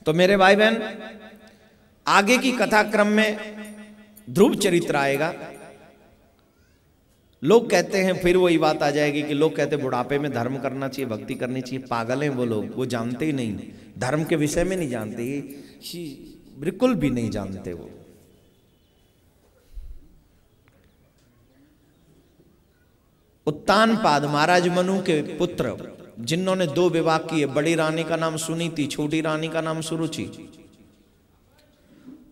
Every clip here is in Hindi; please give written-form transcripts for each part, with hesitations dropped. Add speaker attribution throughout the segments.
Speaker 1: तो मेरे भाई बहन, आगे की कथाक्रम में ध्रुव चरित्र आएगा। लोग कहते हैं, फिर वही बात आ जाएगी कि लोग कहते हैं बुढ़ापे में धर्म करना चाहिए, भक्ति करनी चाहिए। पागल हैं वो लोग, वो जानते ही नहीं, धर्म के विषय में नहीं जानते, बिल्कुल भी नहीं जानते वो। उत्तानपाद महाराज मनु के पुत्र, जिन्होंने 2 विवाह किए, बड़ी रानी का नाम सुनीति, छोटी रानी का नाम सुरुचि।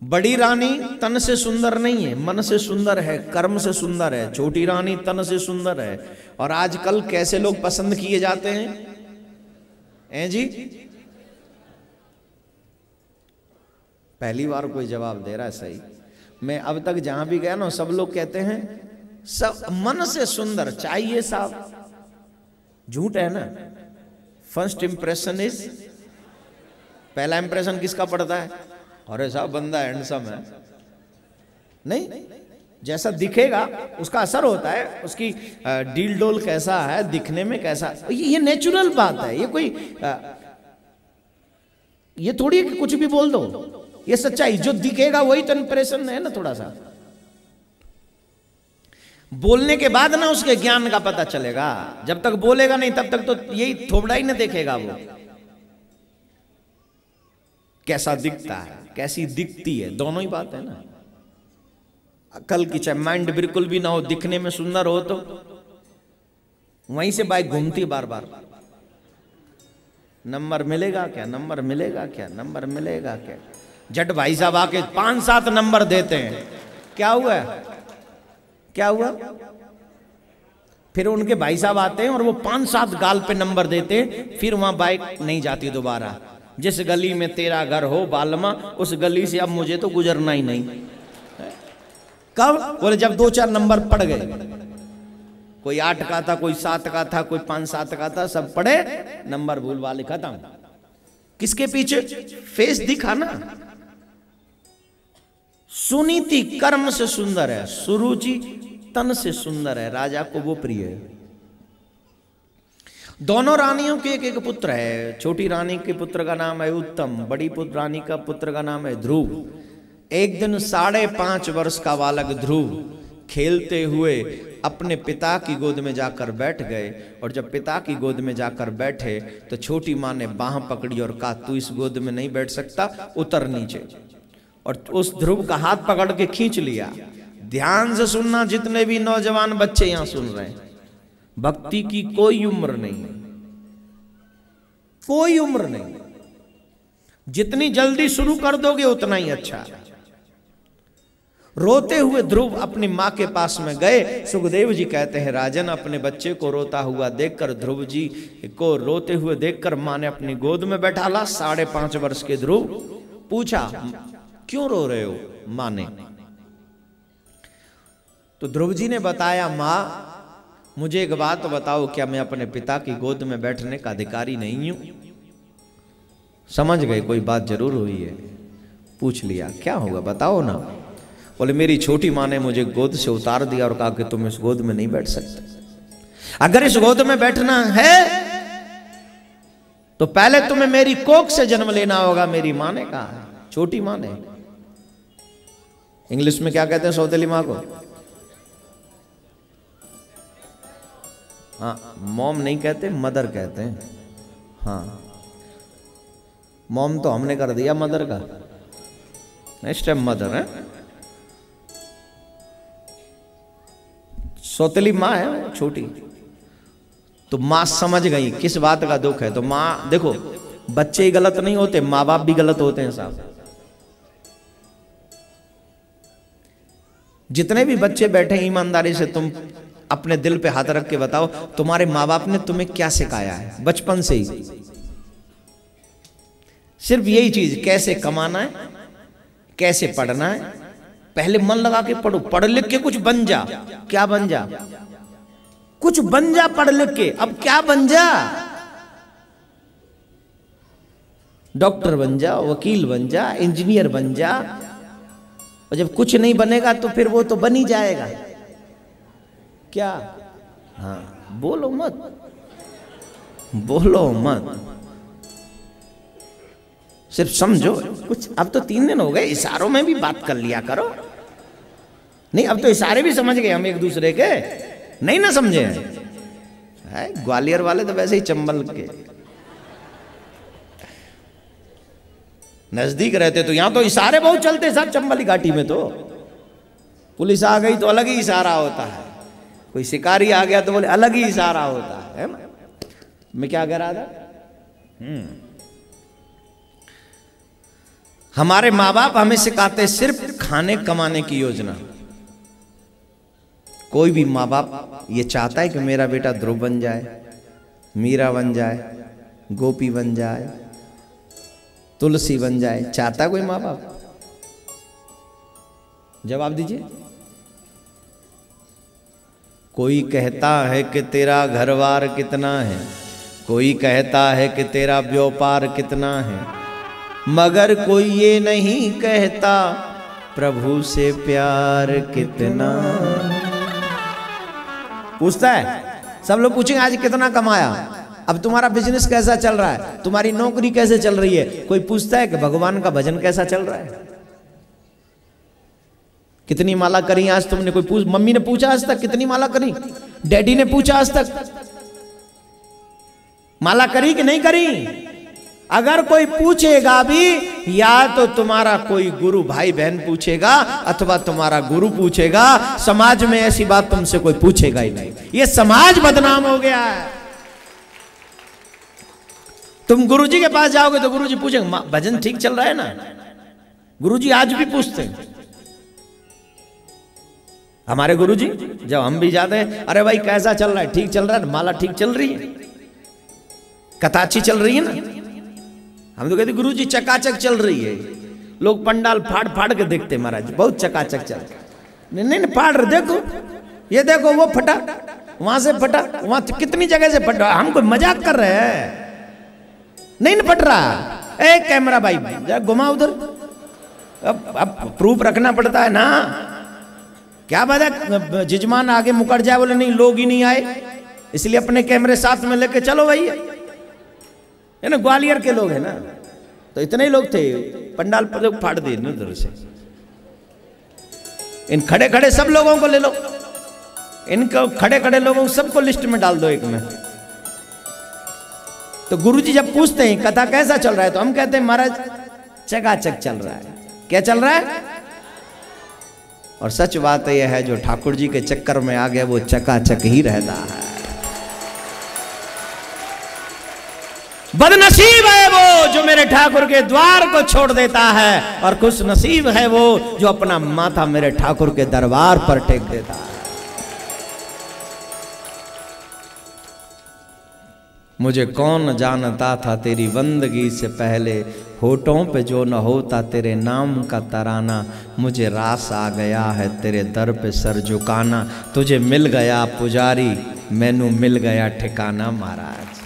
Speaker 1: बड़ी रानी तन से सुंदर नहीं है, मन से सुंदर है, कर्म से सुंदर है। छोटी रानी तन से सुंदर है। और आजकल कैसे लोग पसंद किए जाते हैं जी? पहली बार कोई जवाब दे रहा है सही। मैं अब तक जहां भी गया ना, सब लोग कहते हैं सब मन से सुंदर चाहिए साहब। झूठ है ना। फर्स्ट इंप्रेशन इज, पहला इंप्रेशन किसका पड़ता है? अरे साहब बंदा हैंडसम है, नहीं, जैसा दिखेगा उसका असर होता है। उसकी डील डोल कैसा है, दिखने में कैसा, ये नेचुरल बात है। ये कोई ये थोड़ी है कि कुछ भी बोल दो, ये सच्चाई। जो दिखेगा वही तो इंप्रेशन है ना। थोड़ा सा बोलने के बाद ना उसके ज्ञान का पता चलेगा। जब तक बोलेगा नहीं तब तक तो यही थोबड़ा ही ना देखेगा वो, कैसा दिखता है, कैसी दिखती है, दोनों ही बात है ना। अकल की चाहे माइंड बिल्कुल भी ना हो, दिखने में सुंदर हो तो वहीं से बाइक घूमती बार बार। नंबर मिलेगा क्या, नंबर मिलेगा क्या, नंबर मिलेगा क्या। जट भाई साहब आके 5-7 नंबर देते हैं। क्या हुआ, क्या हुआ? फिर उनके भाई साहब आते हैं और वो 5-7 गाल पे नंबर देते हैं। फिर वहां बाइक नहीं जाती दोबारा। जिस गली में तेरा घर हो बालमा, उस गली से अब मुझे तो गुजरना ही नहीं। कब? बोले जब 2-4 नंबर पड़ गए। कोई 8 का था, कोई 7 का था, कोई 5-7 का था, सब पढ़े, नंबर भूल वाले खत्म। किसके पीछे? फेस दिखा ना। सुनीति कर्म से सुंदर है, सुरुचि तन से सुंदर है। राजा को वो प्रिय है। दोनों रानियों के एक पुत्र है। छोटी रानी के पुत्र का नाम है उत्तम, बड़ी रानी का पुत्र का नाम है ध्रुव। एक दिन 5.5 वर्ष का बालक ध्रुव खेलते हुए अपने पिता की गोद में जाकर बैठ गए। और जब पिता की गोद में जाकर बैठे तो छोटी माँ ने बाह पकड़ी और कहा, तू इस गोद में नहीं बैठ सकता, उतर नीचे। और उस ध्रुव का हाथ पकड़ के खींच लिया। ध्यान से सुनना, जितने भी नौजवान बच्चे यहां सुन रहे हैं, भक्ति की कोई उम्र नहीं, कोई उम्र नहीं। जितनी जल्दी शुरू कर दोगे उतना ही अच्छा। रोते हुए ध्रुव अपनी मां के पास में गए। सुखदेव जी कहते हैं, राजन अपने बच्चे को रोता हुआ देखकर, ध्रुव जी को रोते हुए देखकर मां ने अपनी गोद में बैठाला। 5.5 वर्ष के ध्रुव। पूछा, क्यों रो रहे हो? मां ने तो ध्रुव जी ने बताया, मां मुझे एक बात बताओ, क्या मैं अपने पिता की गोद में बैठने का अधिकारी नहीं हूं? समझ गए कोई बात जरूर हुई है। पूछ लिया, क्या होगा बताओ ना। बोले, मेरी छोटी मां ने मुझे गोद से उतार दिया और कहा कि तुम इस गोद में नहीं बैठ सकते। अगर इस गोद में बैठना है तो पहले तुम्हें मेरी कोख से जन्म लेना होगा। मेरी मां ने कहा, छोटी मां ने। इंग्लिश में क्या कहते हैं सौतेली मां को? हाँ, मॉम नहीं कहते, मदर कहते हैं। हाँ, मॉम तो हमने कर दिया मदर का, नेक्स्ट टाइम मदर है। सौतेली माँ है छोटी। तो माँ समझ गई किस बात का दुख है। तो माँ, देखो बच्चे ही गलत नहीं होते, माँ बाप भी गलत होते हैं साहब। जितने भी बच्चे बैठे ईमानदारी से तुम अपने दिल पे हाथ रख के बताओ, तुम्हारे माँ बाप ने तुम्हें क्या सिखाया है बचपन से ही? सिर्फ यही चीज, कैसे कमाना है, कैसे पढ़ना है। पहले मन लगा के पढ़ो, पढ़ लिख के कुछ बन जा। क्या बन जा? कुछ बन जा पढ़ लिख के। अब क्या बन जा? डॉक्टर बन जा, वकील बन जा, इंजीनियर बन जा। और जब कुछ नहीं बनेगा तो फिर वो तो बन ही जाएगा। क्या? हाँ, बोलो मत, बोलो मत। सिर्फ समझो कुछ। अब तो 3 दिन हो गए, इशारों में भी बात कर लिया करो। नहीं, अब तो इशारे भी समझ गए हम एक दूसरे के, नहीं ना समझे है? ग्वालियर वाले तो वैसे ही चंबल के नजदीक रहते, तो यहां तो इशारे बहुत चलते साहब। चंबल घाटी में तो पुलिस आ गई तो अलग ही इशारा होता है, कोई शिकारी आ गया तो बोले अलग ही इशारा होता है ना? मैं क्या कह रहा था? हमारे माँ बाप हमें सिखाते सिर्फ खाने कमाने की योजना। कोई भी माँ बाप ये चाहता है कि मेरा बेटा ध्रुव बन जाए, मीरा बन जाए, गोपी बन जाए, तुलसी बन जाए? चाहता कोई माँ बाप? जवाब दीजिए। कोई कहता है कि तेरा घरवार कितना है, कोई कहता है कि तेरा व्यापार कितना है, मगर कोई ये नहीं कहता प्रभु से प्यार कितना। पूछता है, सब लोग पूछेंगे आज कितना कमाया, अब तुम्हारा बिजनेस कैसा चल रहा है, तुम्हारी नौकरी कैसे चल रही है। कोई पूछता है कि भगवान का भजन कैसा चल रहा है, कितनी माला करी आज तुमने? कोई मम्मी ने पूछा आज तक कितनी माला करी? डैडी ने पूछा आज तक माला करी कि नहीं करी? अगर कोई पूछेगा भी, या तो तुम्हारा कोई गुरु भाई बहन पूछेगा अथवा तुम्हारा गुरु पूछेगा। समाज में ऐसी बात तुमसे कोई पूछेगा ही नहीं। ये समाज बदनाम हो गया है। तुम गुरुजी के पास जाओगे तो गुरुजी पूछेंगे भजन ठीक चल रहा है ना? गुरुजी आज भी पूछते हैं। हमारे गुरुजी जब हम भी जाते हैं, अरे भाई कैसा चल रहा है? ठीक चल रहा है? माला ठीक चल रही है? कथा अच्छी चल रही है ना? हम तो कहते गुरुजी चकाचक चल रही है। लोग पंडाल फाड़ फाड़ के देखते, महाराज बहुत चकाचक चल रहा। नहीं फाड़ रहे, देखो ये देखो वो फटा, वहां से फटा, वहां कितनी जगह से फटा। हम कोई मजाक कर रहे हैं? नहीं न फट रहा। ए कैमरा भाई जरा घुमा उधर। अब प्रूफ रखना पड़ता है ना। क्या बात है, जजमान आगे मुकर जाए, बोले नहीं लोग ही नहीं आए, इसलिए अपने कैमरे साथ में लेके चलो भाई। है ना, ग्वालियर के लोग है ना, तो इतने ही लोग थे, पंडाल पर लोग फाड़ दिए उधर से। इन खड़े खड़े सब लोगों को ले लो, इनको खड़े खड़े लोगों को सबको लिस्ट में डाल दो एक में। तो गुरुजी जब पूछते हैं कथा कैसा चल रहा है, तो हम कहते हैं महाराज चकाचक चल रहा है। क्या चल रहा है? और सच बात यह है, जो ठाकुर जी के चक्कर में आ गया वो चकाचक ही रहता है। बदनसीब है वो जो मेरे ठाकुर के द्वार को छोड़ देता है, और खुश नसीब है वो जो अपना माथा मेरे ठाकुर के दरबार पर टेक देता है। मुझे कौन जानता था तेरी बंदगी से पहले, होठों पे जो न होता तेरे नाम का तराना। मुझे रास आ गया है तेरे दर पे सर झुकाना, तुझे मिल गया पुजारी मैनू मिल गया ठिकाना। महाराज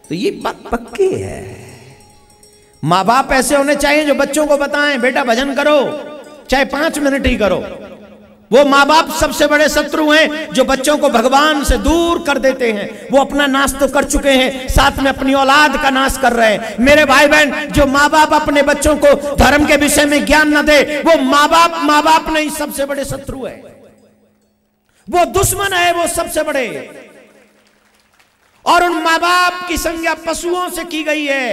Speaker 1: तो ये बात पक्की है। माँ बाप ऐसे होने चाहिए जो बच्चों को बताएं बेटा भजन करो, चाहे 5 मिनट ही करो। वो माँ बाप सबसे बड़े शत्रु हैं जो बच्चों को भगवान से दूर कर देते हैं। वो अपना नाश तो कर चुके हैं, साथ में अपनी औलाद का नाश कर रहे हैं। मेरे भाई बहन, जो माँ बाप अपने बच्चों को धर्म के विषय में ज्ञान न दे, वो माँ बाप नहीं, सबसे बड़े शत्रु है, वो दुश्मन है, वो सबसे बड़े। और उन माँ बाप की संज्ञा पशुओं से की गई है।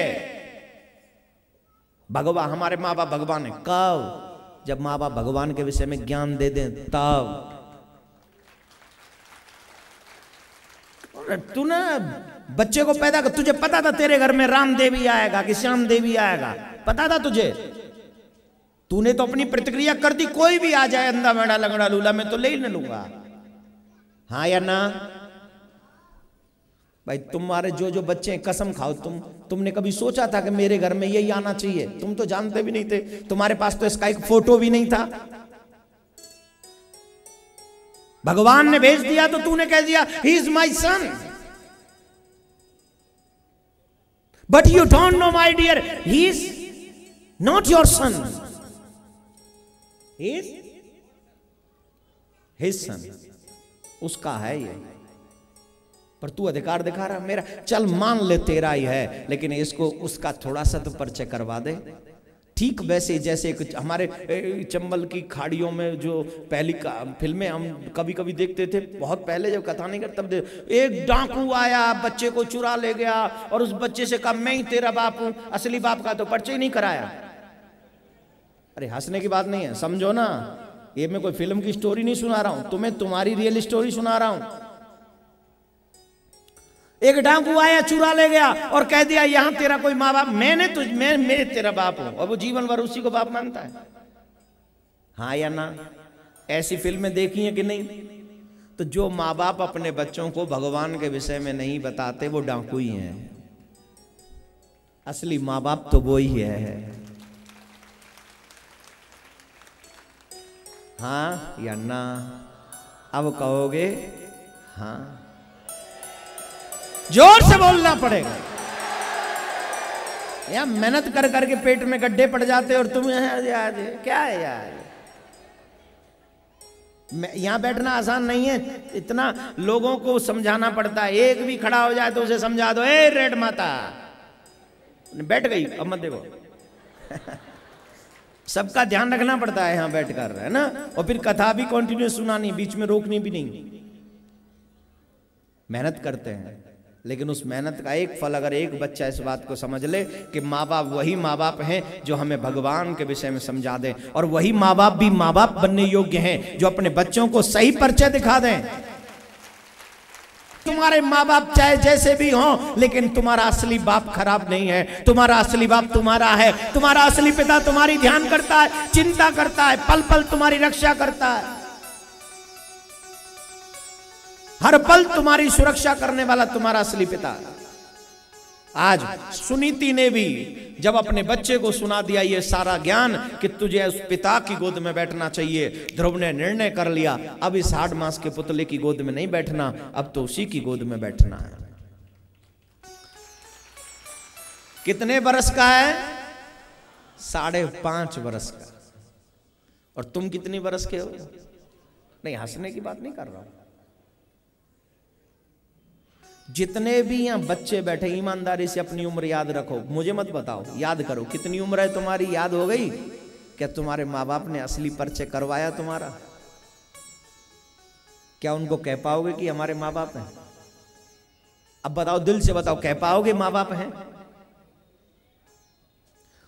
Speaker 1: भगवान, हमारे माँ बाप भगवान है कब? जब माँ बाप भगवान के विषय में ज्ञान दे दें तब। तू ना बच्चे को पैदा कर, तुझे पता था तेरे घर में राम देवी आएगा कि श्याम देवी आएगा? पता था तुझे? तूने तो अपनी प्रतिक्रिया कर दी। कोई भी आ जाए, अंधा मेढ़ा लंगड़ा लूला, मैं तो ले ही न लूंगा। हाँ या ना? भाई तुम्हारे जो बच्चे कसम खाओ, तुमने कभी सोचा था कि मेरे घर में यही आना चाहिए? तुम तो जानते भी नहीं थे, तुम्हारे पास तो इसका एक फोटो भी नहीं था। भगवान ने भेज दिया तो तूने कह दिया he is my son. But you don't know my dear, he is not your son, he is his son. उसका है ये। पर तू अधिकार दिखा रहा मेरा, चल मान ले तेरा ही है, लेकिन इसको उसका थोड़ा सा तो परिचय करवा दे। ठीक वैसे जैसे कुछ हमारे चंबल की खाड़ियों में जो पहली फिल्में हम कभी कभी देखते थे, बहुत पहले जब कथा नहीं करते तब एक डाकू आया, बच्चे को चुरा ले गया और उस बच्चे से कहा मैं ही तेरा बाप हूं, असली बाप का तो परिचय नहीं कराया। अरे हंसने की बात नहीं है, समझो ना, ये मैं कोई फिल्म की स्टोरी नहीं सुना रहा हूं, तुम्हें तुम्हारी रियल स्टोरी सुना रहा हूं। एक डाकू आया, चुरा ले गया और कह दिया यहां तेरा कोई माँ बाप, मैं तेरा बाप हूं, और वो जीवन भर उसी को बाप मानता है। हाँ या ना? ऐसी फिल्में देखी हैं कि नहीं? तो जो माँ बाप अपने बच्चों को भगवान के विषय में नहीं बताते वो डाकू ही हैं। असली माँ बाप तो वो ही है। हाँ या ना? अब कहोगे हाँ, जोर से बोलना पड़ेगा। यार मेहनत कर करके पेट में गड्ढे पड़ जाते और तुम यार क्या है यार, यहां बैठना आसान नहीं है, इतना लोगों को समझाना पड़ता है। एक भी खड़ा हो जाए तो उसे समझा दो, ए रेड माता बैठ गई अब मत देखो। सबका ध्यान रखना पड़ता है यहां बैठकर, है ना। और फिर कथा भी कंटिन्यू सुनानी, बीच में रोकनी भी नहीं। मेहनत करते हैं, लेकिन उस मेहनत का एक फल अगर एक बच्चा इस बात को समझ ले कि माँ बाप वही माँ बाप हैं जो हमें भगवान के विषय में समझा दें, और वही माँ बाप भी माँ बाप बनने योग्य हैं जो अपने बच्चों को सही परिचय दिखा दें। तुम्हारे माँ बाप चाहे जैसे भी हों, लेकिन तुम्हारा असली बाप खराब नहीं है। तुम्हारा असली बाप तुम्हारा है। तुम्हारा असली पिता तुम्हारी ध्यान करता है, चिंता करता है, पल पल तुम्हारी रक्षा करता है, हर पल तुम्हारी सुरक्षा करने वाला तुम्हारा असली पिता। आज सुनीति ने भी जब अपने बच्चे को सुना दिया ये सारा ज्ञान कि तुझे उस पिता की गोद में बैठना चाहिए, ध्रुव ने निर्णय कर लिया अब इस 8 मास के पुतले की गोद में नहीं बैठना, अब तो उसी की गोद में बैठना है। कितने बरस का है? 5.5 बरस का। और तुम कितनी बरस के हो? नहीं, हंसने की बात नहीं कर रहा हूं। जितने भी यहां बच्चे बैठे, ईमानदारी से अपनी उम्र याद रखो, मुझे मत बताओ, याद करो कितनी उम्र है तुम्हारी। याद हो गई? क्या तुम्हारे माँ बाप ने असली परिचय करवाया तुम्हारा? क्या उनको कह पाओगे कि हमारे माँ बाप हैं? अब बताओ, दिल से बताओ, कह पाओगे माँ बाप हैं?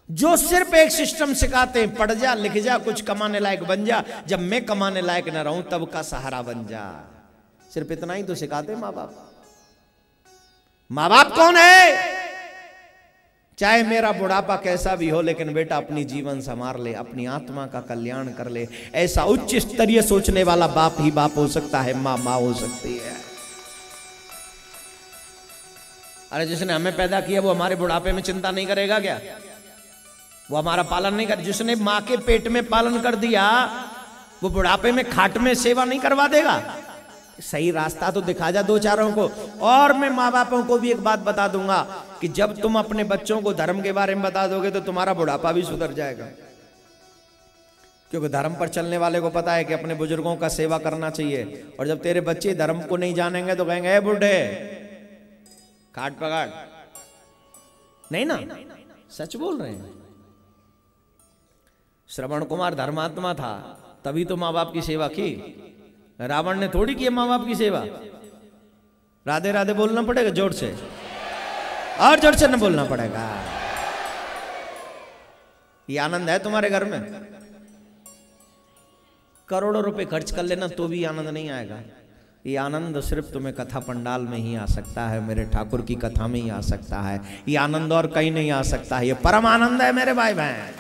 Speaker 1: जो सिर्फ एक सिस्टम सिखाते हैं, पढ़ जा, लिख जा, कुछ कमाने लायक बन जा, जब मैं कमाने लायक न रहूं तब का सहारा बन जा, सिर्फ इतना ही तो सिखाते माँ बाप। माँ बाप कौन है? चाहे मेरा बुढ़ापा कैसा भी हो, लेकिन बेटा अपनी जीवन संवार ले, अपनी आत्मा का कल्याण कर ले। ऐसा उच्च स्तरीय सोचने वाला बाप ही बाप हो सकता है, माँ माँ हो सकती है। अरे जिसने हमें पैदा किया वो हमारे बुढ़ापे में चिंता नहीं करेगा क्या? वो हमारा पालन नहीं कर? जिसने माँ के पेट में पालन कर दिया वो बुढ़ापे में खाट में सेवा नहीं करवा देगा? सही रास्ता तो दिखा जा 2-4 को। और मैं माँ बापों को भी एक बात बता दूंगा कि जब तुम अपने बच्चों को धर्म के बारे में बता दोगे तो तुम्हारा बुढ़ापा भी सुधर जाएगा, क्योंकि धर्म पर चलने वाले को पता है कि अपने बुजुर्गों का सेवा करना चाहिए। और जब तेरे बच्चे धर्म को नहीं जानेंगे तो कहेंगे, ए बुढ़े खाट पगाड़, नहीं ना? सच बोल रहे हैं। श्रवण कुमार धर्मात्मा था, तभी तो माँ बाप की सेवा की। रावण ने थोड़ी की माँ बाप की सेवा। राधे राधे बोलना पड़ेगा जोर से, और जोर से न बोलना पड़ेगा। ये आनंद है तुम्हारे घर में? करोड़ों रुपए खर्च कर लेना तो भी आनंद नहीं आएगा। ये आनंद सिर्फ तुम्हें कथा पंडाल में ही आ सकता है, मेरे ठाकुर की कथा में ही आ सकता है। ये आनंद और कहीं नहीं आ सकता है। ये परम आनंद है मेरे भाई बहन।